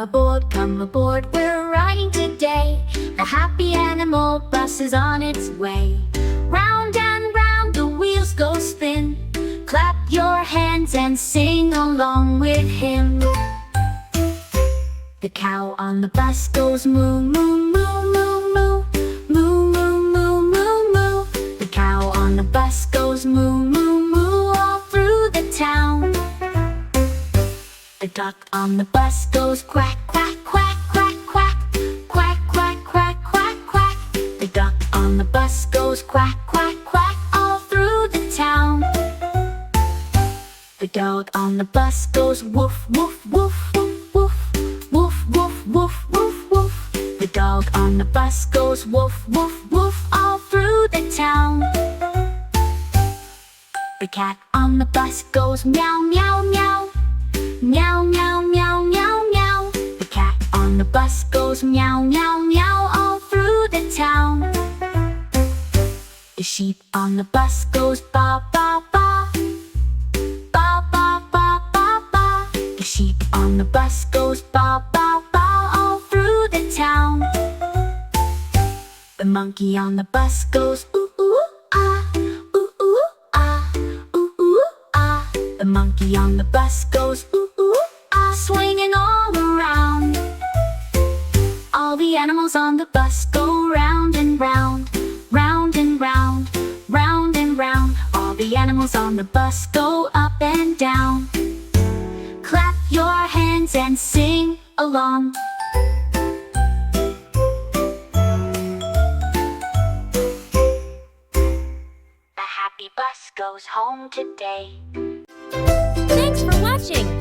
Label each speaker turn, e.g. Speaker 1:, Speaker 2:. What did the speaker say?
Speaker 1: come aboard, we're riding today. The happy animal bus is on its way. Round and round the wheels go spin. Clap your hands and sing along with him. The cow on the bus goes moo, moo, moo, moo, moo. Moo, moo, moo, moo, moo. The cow on the bus goes moo, moo, moo all through the town. The duck on the bus goes quack, quack, quack, quack, quack. Quack, quack, quack, quack, quack. The duck on the bus goes quack, quack, quack all through the town. The dog on the bus goes woof, woof, woof, woof, woof. Woof, woof, woof, woof, woof. The dog on the bus goes woof, woof, woof all through the town. The cat on the bus goes meow, meow, meow. Meow, meow, meow, meow, meow. The cat on the bus goes meow, meow, meow all through the town. The sheep on the bus goes ba, ba, ba. Ba, ba, ba, ba, ba. The sheep on the bus goes ba, ba, ba all through the town. The monkey on the bus goes ooh, ooh, ah. Ooh, ooh, ah. Ooh, ooh, ah. The monkey on the bus goes ooh, ooh, ah, swinging all around. All the animals on the bus go round and round. Round and round, round and round. All the animals on the bus go up and down. Clap your hands and sing along. The happy bus goes home today.
Speaker 2: Thanks for watching!